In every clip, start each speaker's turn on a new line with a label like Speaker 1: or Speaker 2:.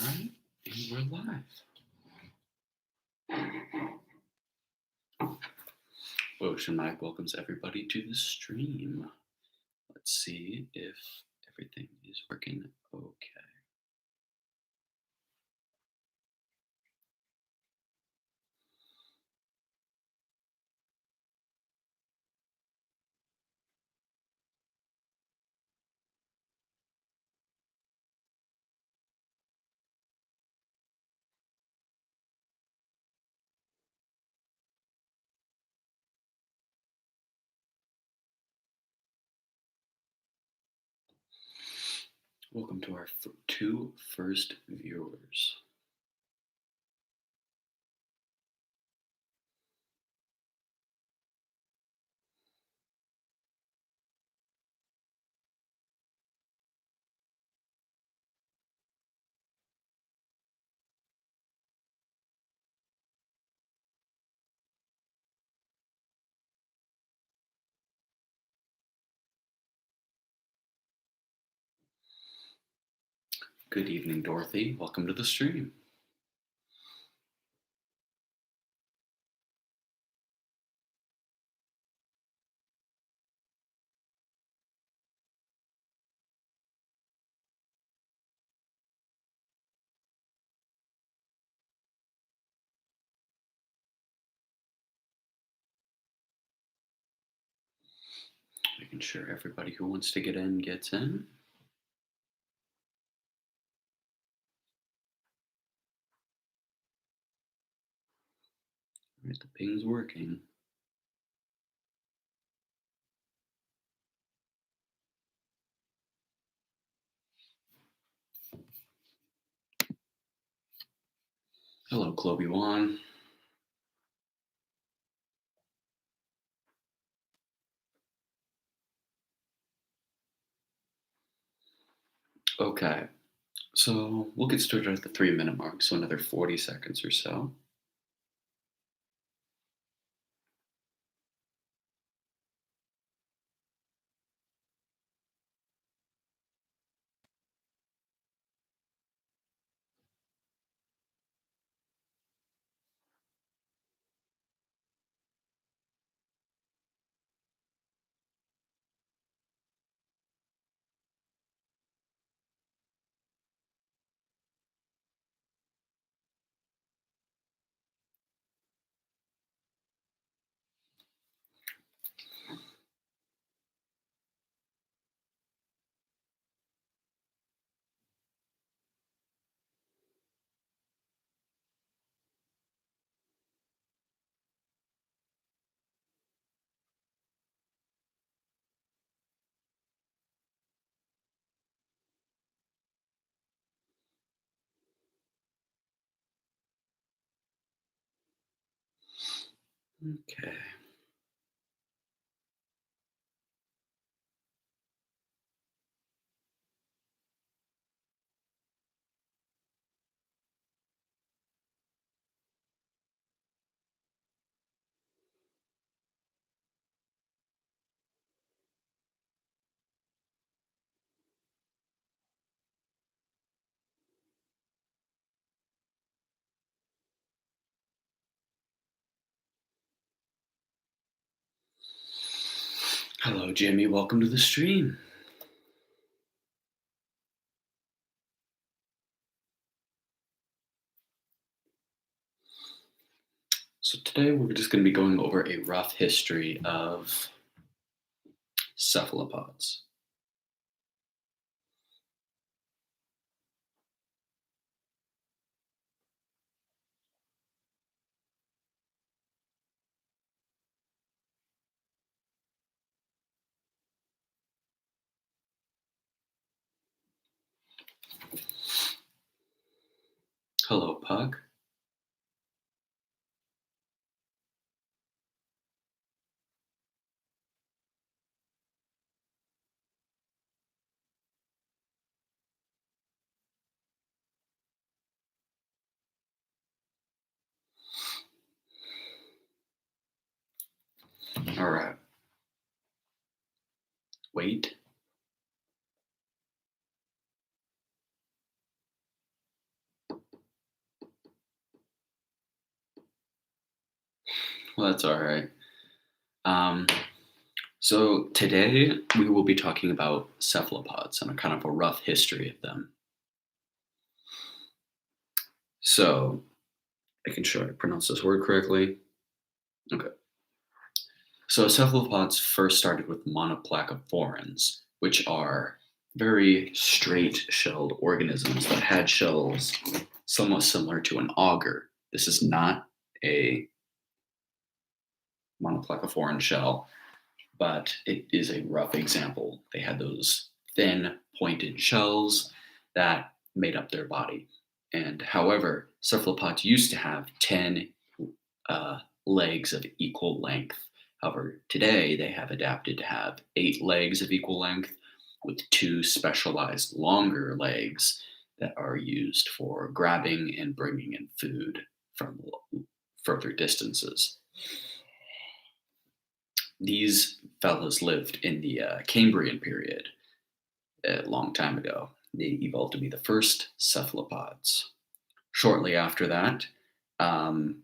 Speaker 1: Alright, and we're live. Ocean Mike welcomes everybody to the stream. Let's see if everything is working okay. Welcome to our two first viewers. Good evening, Dorothy. Welcome to the stream. Making sure everybody who wants to get in gets in. Alright, the ping's working. Hello, Chloe Wan. Okay, so we'll get started at the 3-minute mark, so another 40 seconds or so. Okay. Hello, Jimmy. Welcome to the stream. So today we're just going to be going over a rough history of cephalopods. Hello, Puck. All right. Wait. Well, that's all right. Um, so today we will be talking about cephalopods and a kind of a rough history of them. So, making sure I pronounce this word correctly. Okay. So cephalopods first started with monoplacophorans, which are very straight-shelled organisms that had shells somewhat similar to an auger. This is not a monoplacophorans shell, but it is a rough example. They had those thin, pointed shells that made up their body. And however, cephalopods used to have 10 uh, legs of equal length. However, today they have adapted to have 8 legs of equal length with 2 specialized longer legs that are used for grabbing and bringing in food from further distances. These fellows lived in the Cambrian period a long time ago. They evolved to be the first cephalopods. Shortly after that, um,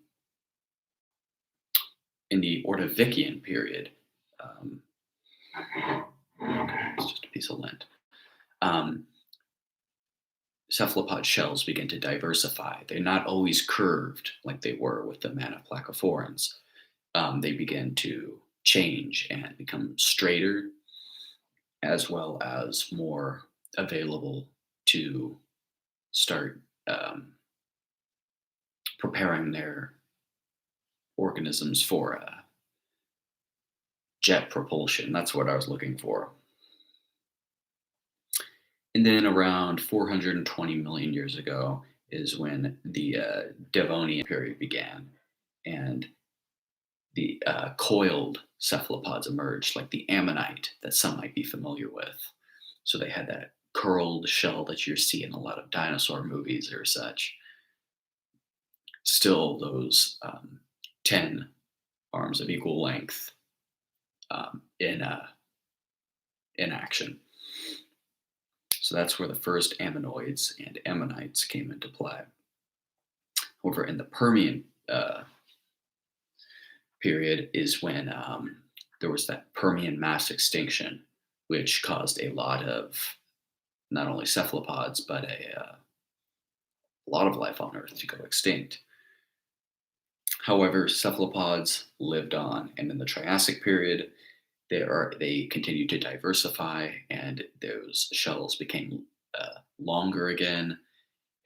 Speaker 1: in the Ordovician period, um, okay, it's just a piece of lint. Um, Cephalopod shells begin to diversify. They're not always curved like they were with the Manoplacophorans. They begin to change and become straighter as well as more available to start preparing their organisms for jet propulsion. That's what I was looking for. And then around 420 million years ago is when the Devonian period began, and the coiled cephalopods emerged, like the ammonite that some might be familiar with. So they had that curled shell that you see in a lot of dinosaur movies or such. Still, those 10 arms of equal length in action. So that's where the first ammonoids and ammonites came into play. However, in the Permian period is when there was that Permian mass extinction, which caused a lot of not only cephalopods but a lot of life on Earth to go extinct. However, cephalopods lived on, and in the Triassic period, they continued to diversify, and those shells became longer again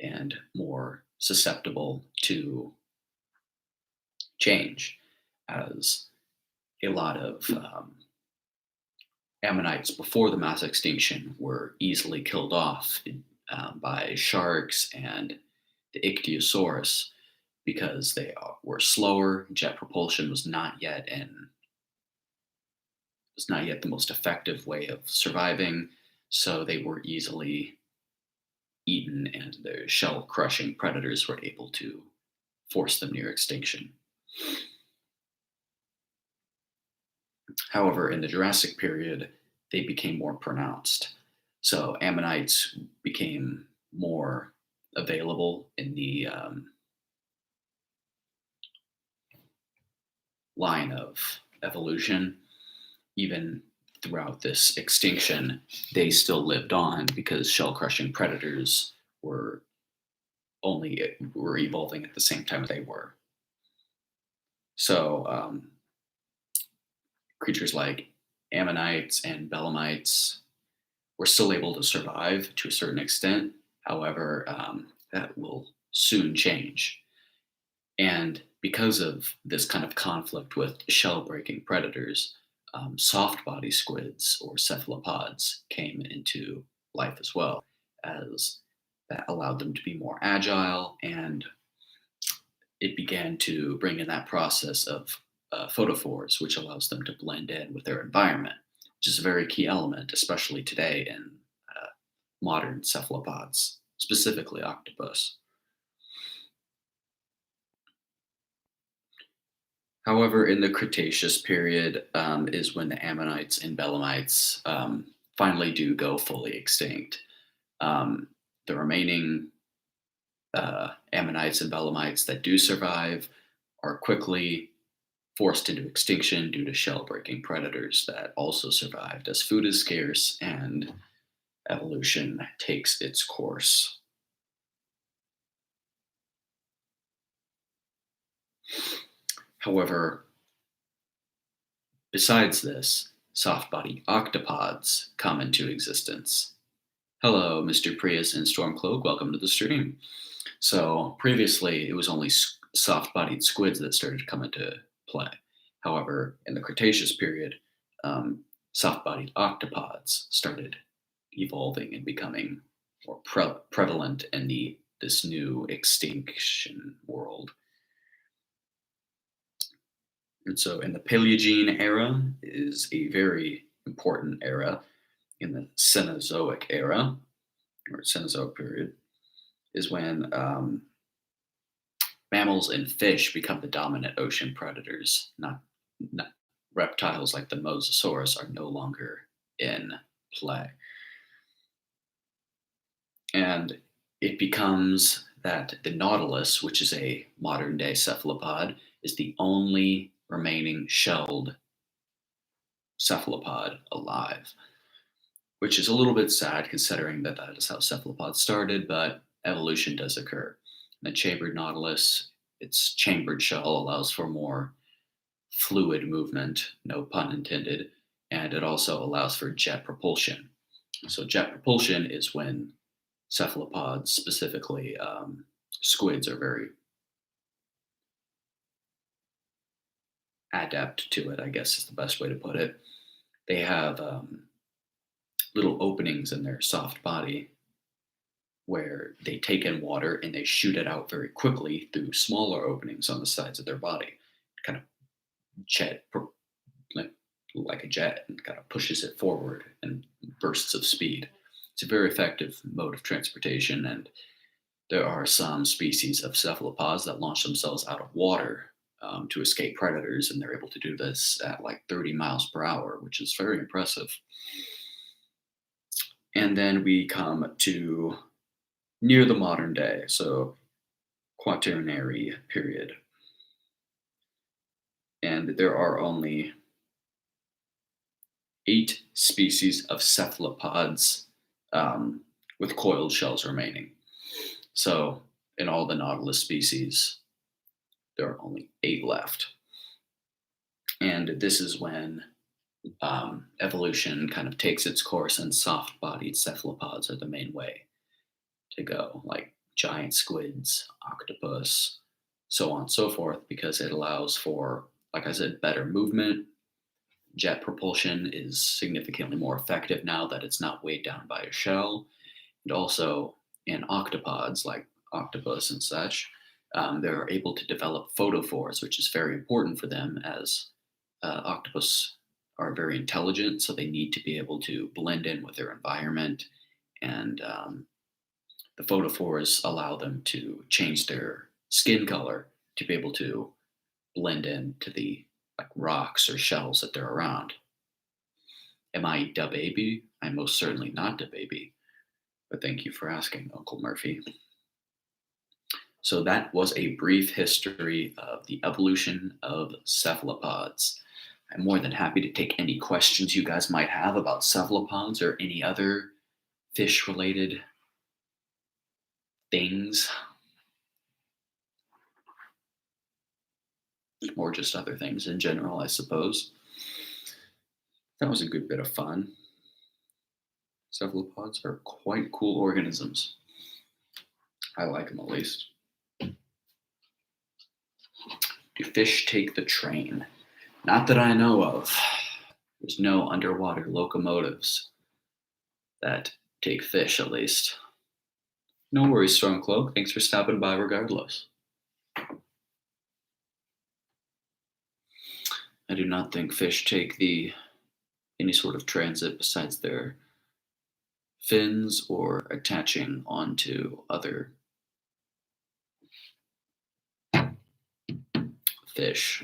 Speaker 1: and more susceptible to change, as a lot of ammonites before the mass extinction were easily killed off by sharks and the ichthyosaurus because they were slower. Jet propulsion was not yet the most effective way of surviving, so they were easily eaten, and the shell crushing predators were able to force them near extinction. However, in the Jurassic period, they became more pronounced. So ammonites became more available in the line of evolution. Even throughout this extinction, they still lived on because shell crushing predators were evolving at the same time they were. So creatures like ammonites and belemnites were still able to survive to a certain extent. However, that will soon change. And because of this kind of conflict with shell breaking predators, soft body squids or cephalopods came into life as well, as that allowed them to be more agile, and it began to bring in that process of photophores, which allows them to blend in with their environment, which is a very key element, especially today in modern cephalopods, specifically octopus. However, in the Cretaceous period is when the ammonites and belemnites finally do go fully extinct. Um, the remaining ammonites and belemnites that do survive are quickly forced into extinction due to shell-breaking predators that also survived as food is scarce and evolution takes its course. However, besides this, soft-bodied octopods come into existence. Hello, Mr. Prius and Stormcloak. Welcome to the stream. So previously, it was only soft-bodied squids that started to come into play. However, in the Cretaceous period, soft-bodied octopods started evolving and becoming more prevalent in this new extinction world. And so, in the Paleogene era is a very important era. In the Cenozoic era or Cenozoic period is when mammals and fish become the dominant ocean predators. Not reptiles like the Mosasaurus are no longer in play. And it becomes that the Nautilus, which is a modern day cephalopod, is the only remaining shelled cephalopod alive, which is a little bit sad considering that that is how cephalopods started, but evolution does occur. The chambered nautilus, its chambered shell allows for more fluid movement, no pun intended, and it also allows for jet propulsion. So, jet propulsion is when cephalopods, specifically squids, are very adept to it, I guess is the best way to put it. They have little openings in their soft body where they take in water and they shoot it out very quickly through smaller openings on the sides of their body, kind of jet like, like a jet, and kind of pushes it forward in bursts of speed. It's a very effective mode of transportation, and there are some species of cephalopods that launch themselves out of water to escape predators, and they're able to do this at like 30 miles per hour, which is very impressive. And then we come to near the modern day, so Quaternary period. And there are only 8 species of cephalopods with coiled shells remaining. So, in all the Nautilus species, there are only 8 left. And this is when evolution kind of takes its course, and soft bodied cephalopods are the main way to go, like giant squids, octopus, so on and so forth, because it allows for, like I said, better movement. Jet propulsion is significantly more effective now that it's not weighed down by a shell. And also, in octopods, like octopus and such, they're able to develop photophores, which is very important for them as octopus are very intelligent, so they need to be able to blend in with their environment. And the photophores allow them to change their skin color to be able to blend into the like rocks or shells that they're around. Am I da baby? I'm most certainly not da baby, but thank you for asking, Uncle Murphy. So that was a brief history of the evolution of cephalopods. I'm more than happy to take any questions you guys might have about cephalopods or any other fish related things, or just other things in general, I suppose. That was a good bit of fun. Cephalopods are quite cool organisms. I like them, at least. Do fish take the train? Not that I know of. There's no underwater locomotives that take fish, at least. No worries, Stormcloak. Thanks for stopping by regardless. I do not think fish take any sort of transit besides their fins or attaching onto other fish.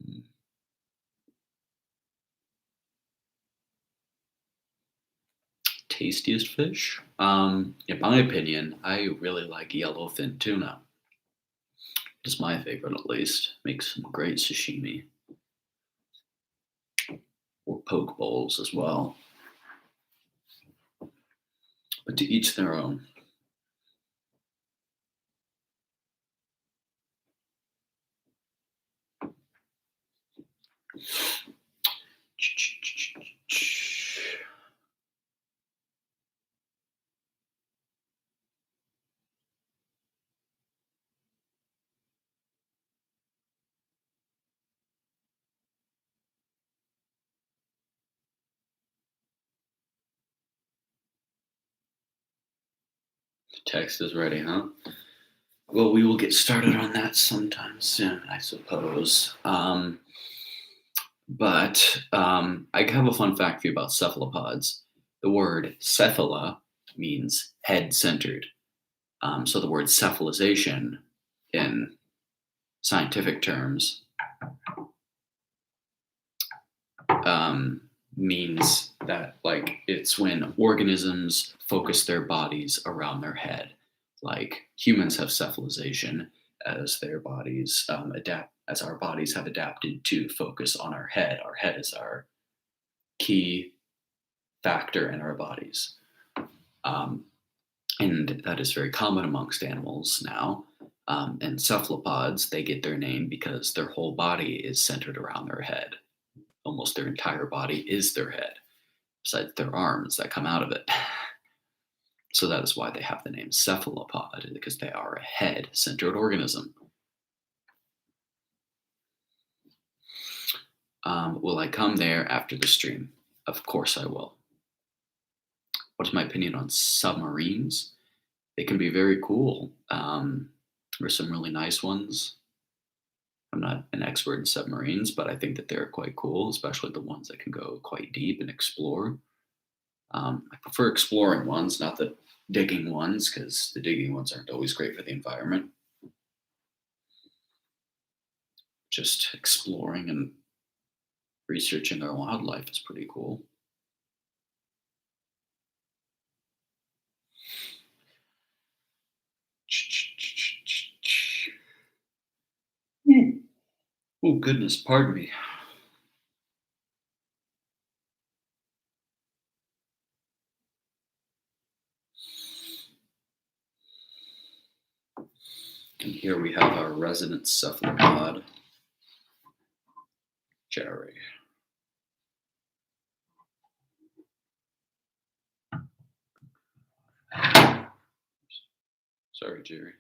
Speaker 1: Mm, Tastiest fish? In my opinion, I really like yellowfin tuna. It's my favorite, at least. Makes some great sashimi or poke bowls as well. But to each their own. Text is ready, huh? Well, we will get started on that sometime soon, I suppose. But I have a fun fact for you about cephalopods. The word cephala means head centered. So the word cephalization in scientific terms um, means that, like, it's when organisms focus their bodies around their head. Like humans have cephalization as their bodies adapt, as our bodies have adapted to focus on our head. Our head is our key factor in our bodies. Um, and that is very common amongst animals now. And cephalopods, they get their name because their whole body is centered around their head. Almost their entire body is their head, besides their arms that come out of it. So that is why they have the name cephalopod, because they are a head centered organism. Will I come there after the stream? Of course I will. What is my opinion on submarines? They can be very cool. There's some really nice ones. I'm not an expert in submarines, but I think that they're quite cool, especially the ones that can go quite deep and explore. I prefer exploring ones, not the digging ones, because the digging ones aren't always great for the environment. Just exploring and researching our wildlife is pretty cool. Oh, goodness, pardon me. And here we have our resident cephalopod, Jerry. Sorry, Jerry.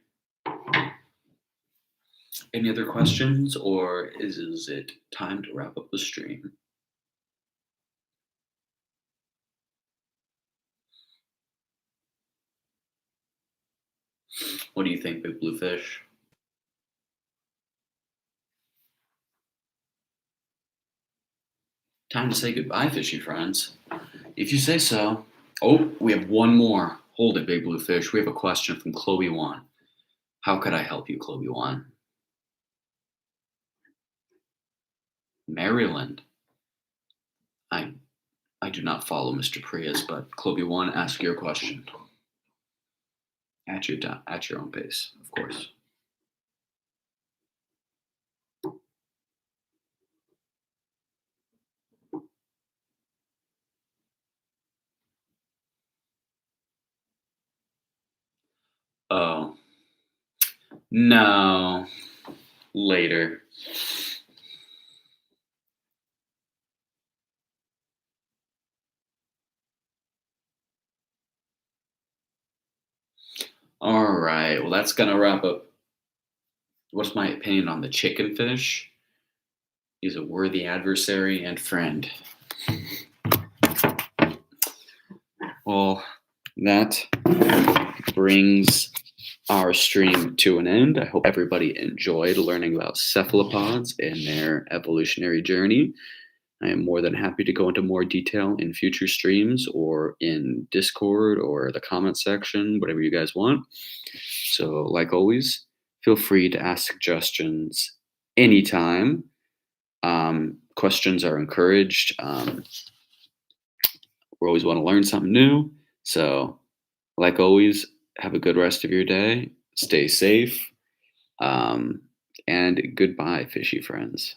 Speaker 1: Any other questions, or is it time to wrap up the stream? What do you think, Big Blue Fish? Time to say goodbye, fishy friends. If you say so. Oh, we have one more. Hold it, Big Blue Fish. We have a question from Chloe Wan. How could I help you, Chloe Wan? Maryland. I I do not follow Mr. Prius, but Chloe Wan, ask your question at your own pace, of course. Oh no, later. All right. Well, that's gonna wrap up. What's my opinion on the chicken fish? He's a worthy adversary and friend. Well, that brings our stream to an end. I hope everybody enjoyed learning about cephalopods and their evolutionary journey. I am more than happy to go into more detail in future streams or in Discord or the comment section, whatever you guys want. So, like always, feel free to ask suggestions anytime. Questions are encouraged. We always want to learn something new. So, like always, have a good rest of your day. Stay safe. Um, and goodbye, fishy friends.